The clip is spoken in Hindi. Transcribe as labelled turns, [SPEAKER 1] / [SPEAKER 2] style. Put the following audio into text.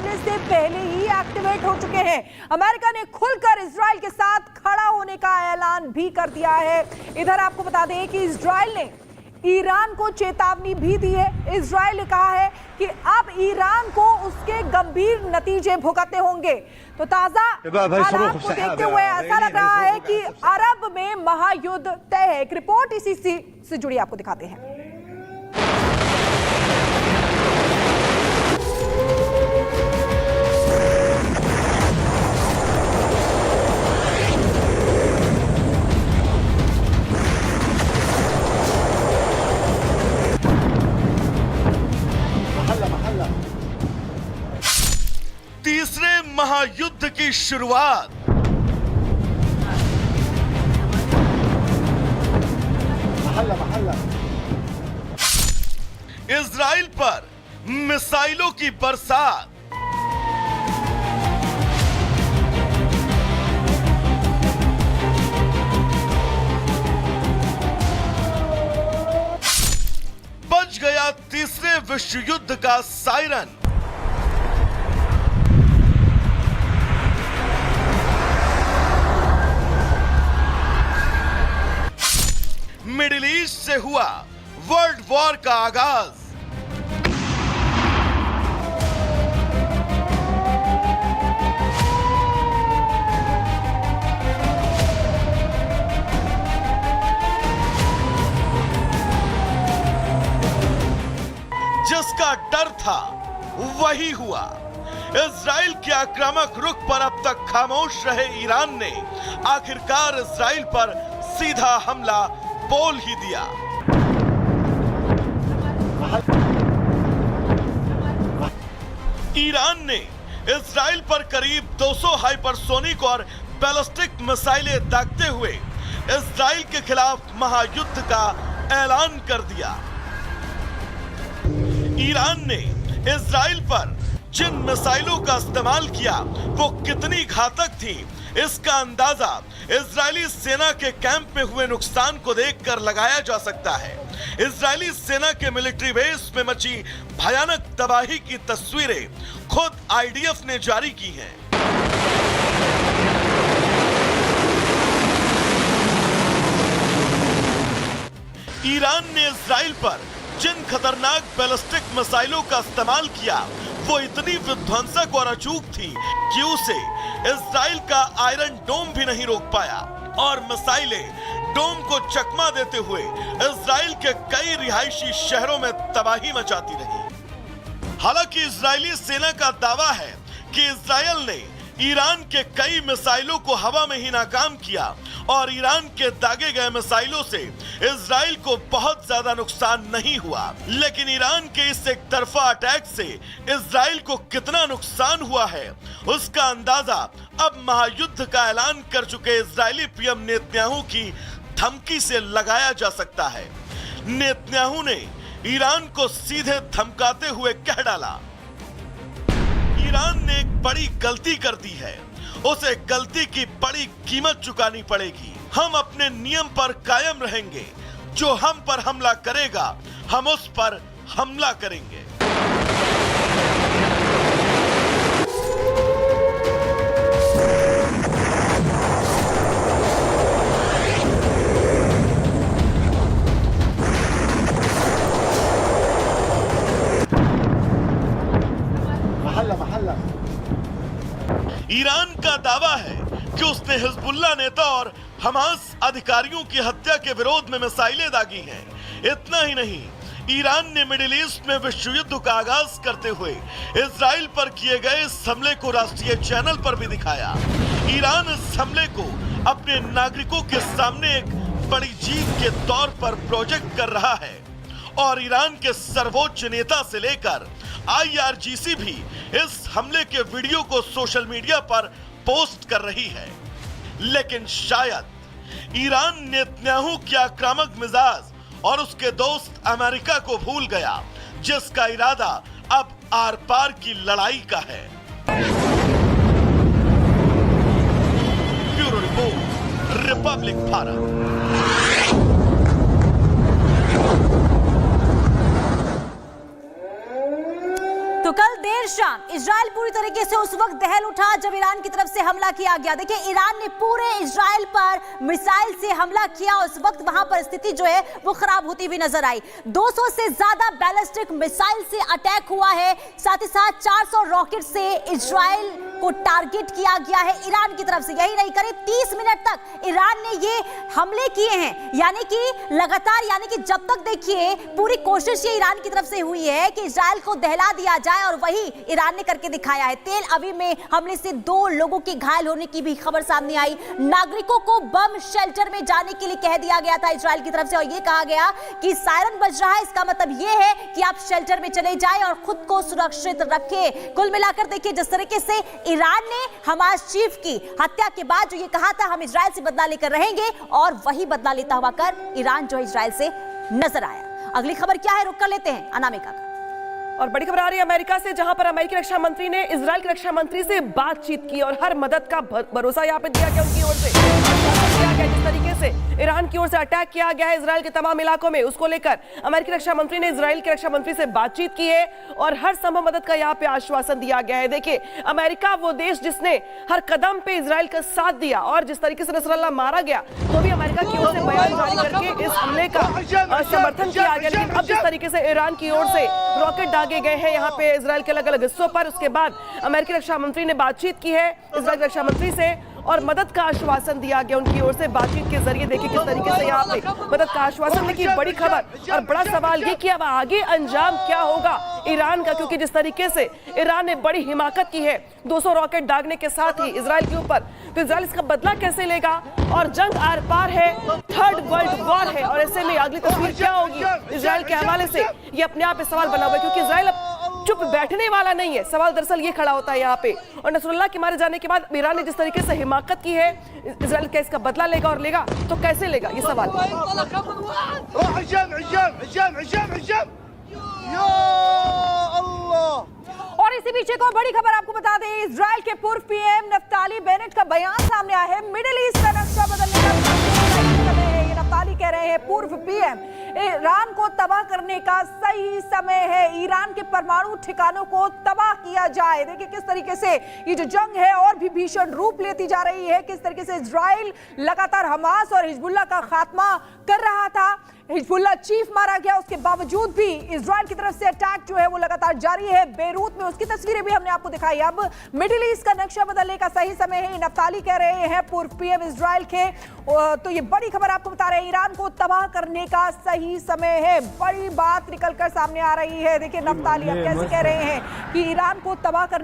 [SPEAKER 1] बजने से पहले ही एक्टिवेट हो चुके हैं। अमेरिका ने खुलकर इजराइल के साथ खड़ा होने का ऐलान भी कर दिया है। इधर आपको बता दें कि इजराइल ने ईरान को चेतावनी भी दी है। इजराइल ने कहा है कि अब ईरान को उसके गंभीर नतीजे भुगतने होंगे। तो ताजा हालात को देखते हुए ऐसा लग रहा है कि अरब में महायुद्ध तय है। एक रिपोर्ट इसी से जुड़ी आपको दिखाते हैं।
[SPEAKER 2] तीसरे महायुद्ध की शुरुआत। इजराइल पर मिसाइलों की बरसात। बज गया तीसरे विश्व युद्ध का सायरन। मिडिल ईस्ट से हुआ वर्ल्ड वॉर का आगाज। जिसका डर था वही हुआ। इजराइल के आक्रामक रुख पर अब तक खामोश रहे ईरान ने आखिरकार इजराइल पर सीधा हमला बोल ही दिया। ईरान ने इजराइल पर करीब 200 हाइपरसोनिक और बैलिस्टिक मिसाइलें दागते हुए इजराइल के खिलाफ महायुद्ध का ऐलान कर दिया। ईरान ने इजराइल पर जिन मिसाइलों का इस्तेमाल किया वो कितनी घातक थी, इसका अंदाजा इजरायली सेना के कैंप में हुए नुकसान को देखकर लगाया जा सकता है। इजरायली सेना के मिलिट्री बेस में मची भयानक तबाही की तस्वीरें खुद आईडीएफ ने जारी की हैं। ईरान ने इजराइल पर जिन खतरनाक बैलिस्टिक मिसाइलों का इस्तेमाल किया वो इतनी विध्वंसक और अचूक थी कि उसे इजराइल का आयरन डोम भी नहीं रोक पाया और मिसाइलें डोम को चकमा देते हुए इजराइल के कई रिहायशी शहरों में तबाही मचाती रही। हालांकि इजरायली सेना का दावा है कि इजराइल ने ईरान के कई मिसाइलों को हवा में ही नाकाम किया और ईरान के दागे गए मिसाइलों से इजराइल को बहुत ज्यादा नुकसान नहीं हुआ। लेकिन ईरान के इस एक तरफा अटैक से इजराइल को कितना नुकसान हुआ है उसका अंदाजा अब महायुद्ध का ऐलान कर चुके इजरायली पीएम नेतन्याहू की धमकी से लगाया जा सकता है। नेतन्याहू ने ईरान को सीधे धमकाते हुए कह डाला, ईरान ने एक बड़ी गलती कर दी है, उसे गलती की बड़ी कीमत चुकानी पड़ेगी। हम अपने नियम पर कायम रहेंगे, जो हम पर हमला करेगा हम उस पर हमला करेंगे। ईरान का दावा है कि उसने हिजबुल्लाह नेता और हमास अधिकारियों की हत्या के विरोध में मिसाइलें दागी हैं। इतना ही नहीं, ईरान ने मिडिल ईस्ट में विश्व युद्ध का आगाज करते हुए इजराइल पर किए गए इस हमले को राष्ट्रीय चैनल पर भी दिखाया। ईरान इस हमले को अपने नागरिकों के सामने एक बड़ी जीत के तौर पर प्रोजेक्ट कर रहा है और ईरान के सर्वोच्च नेता से लेकर IRGC भी इस हमले के वीडियो को सोशल मीडिया पर पोस्ट कर रही है। लेकिन शायद ईरान नेतन्याहू के आक्रामक मिजाज और उसके दोस्त अमेरिका को भूल गया, जिसका इरादा अब आर पार की लड़ाई का है। Bureau report, Republic Bharat.
[SPEAKER 1] तो कल देर
[SPEAKER 3] शाम इजराइल पूरी तरीके से उस वक्त दहल उठा जब ईरान की तरफ से हमला किया गया। देखिए, ईरान ने पूरे इजराइल पर मिसाइल से हमला किया। उस वक्त वहां पर स्थिति जो है वो खराब होती हुई नजर आई। 200 से ज्यादा बैलिस्टिक मिसाइल से अटैक हुआ है, साथ ही साथ 400 रॉकेट से इजराइल को टारगेट किया गया है ईरान की तरफ से। यही नहीं, करीब 30 मिनट तक ईरान ने ये हमले किए हैं, यानी कि लगातार, यानी कि जब तक देखिए पूरी कोशिश ये ईरान की तरफ से हुई है कि इजराइल को दहला दिया जाए, और वही ईरान ने करके दिखाया है। तेल अवीव में हमले से 2 लोगों के घायल होने की भी खबर सामने आई। नागरिकों को बम शेल्टर में जाने के लिए कह दिया गया था इजराइल की तरफ से, और यह कहा गया कि सायरन बज रहा है, इसका मतलब यह है कि आप शेल्टर में चले जाएं और खुद को सुरक्षित रखें। कुल मिलाकर देखिए, जिस तरीके से ईरान ने हमास चीफ की हत्या के बाद जो ये कहा था हम इजराइल से बदला लेकर रहेंगे, और वही बदला लेता हुआ कर ईरान जो इजराइल से नजर आया। अगली खबर क्या है, रुक कर लेते हैं अनामिका का।
[SPEAKER 4] और बड़ी खबर आ रही है अमेरिका से, जहां पर अमेरिकी रक्षा मंत्री ने इजराइल के रक्षा मंत्री से बातचीत की और हर मदद का भरोसा यहां पे दिया गया उनकी ओर से। किया गया जिस तरीके से ईरान की ओर से अटैक किया गया है इजराइल के तमाम इलाकों में, उसको लेकर अमेरिकी रक्षा मंत्री ने इजराइल के रक्षा मंत्री से बातचीत की है और हर संभव मदद का यहाँ पे आश्वासन दिया गया है। देखिए, अमेरिका वो देश जिसने हर कदम पे इजराइल का साथ दिया, और जिस तरीके से नसरल्लाह मारा गया तो भी अमेरिका की ओर से बयान जारी करके इस हमले का समर्थन किया गया। लेकिन अब जिस तरीके से ईरान की ओर से रॉकेट दागे गए हैं यहाँ पे इजराइल के अलग अलग हिस्सों पर, उसके बाद अमेरिकी रक्षा मंत्री ने बातचीत की है इजराइल रक्षा मंत्री से और मदद का आश्वासन दिया गया उनकी ओर से बातचीत के जरिए। देखिए किस तरीके से यहाँ पे मदद का आश्वासन की बड़ी खबर, और बड़ा सवाल ये कि अब आगे अंजाम क्या होगा ईरान का, क्योंकि जिस तरीके से ईरान ने बड़ी हिमाकत की है 200 रॉकेट दागने के साथ ही इजराइल के ऊपर, तो इजराइल इसका बदला कैसे लेगा, और जंग आर पार है, 3rd वर्ल्ड वॉर है, और ऐसे में अगली तस्वीर क्या होगी इजराइल के हवाले से, ये अपने आप में सवाल बना हुआ है। क्योंकि इजराइल चुप बैठने वाला नहीं है। सवाल दरअसल ये खड़ा होता है यहाँ पे, और नसरुल्लाह के मारे जाने के बाद ईरान ने जिस तरीके से हिमाकत की है, इजराइल क्या इसका बदला लेगा, और लेगा तो कैसे लेगा, ये सवाल।
[SPEAKER 1] और इसी बीच एक और बड़ी खबर आपको बता दें, इजराइल के पूर्व पीएम नफ्ताली बेनेट का बयान सामने आया है। मिडिल ईस्ट का नक्शा बदलने का समय है, ये नफ्ताली कह रहे हैं, पूर्व पीएम, ईरान को तबाह करने का सही समय है, ईरान के परमाणु ठिकानों को तबाह किया जाए। देखिए किस तरीके से ये जो जंग है और भी भीषण रूप लेती जा रही है, किस तरीके से इजराइल लगातार हमास और हिजबुल्लाह का खात्मा कर रहा था। हिजबुल्लाह चीफ मारा गया, उसके बावजूद भी इजराइल की तरफ से अटैक जो है वो लगातार जारी है। बेरूत में उसकी तस्वीरें भी हमने आपको दिखाई। अब मिडिल ईस्ट का नक्शा बदलने का सही समय है, नफ्ताली कह रहे हैं, पूर्व पीएम इजराइल के। तो ये बड़ी खबर आपको बता रहे हैं, ईरान को तबाह करने का सही समय है। बड़ी बात निकलकर सामने आ रही है। देखिए नफ्ताली अब कैसे कह रहे हैं कि ईरान को तबाह करने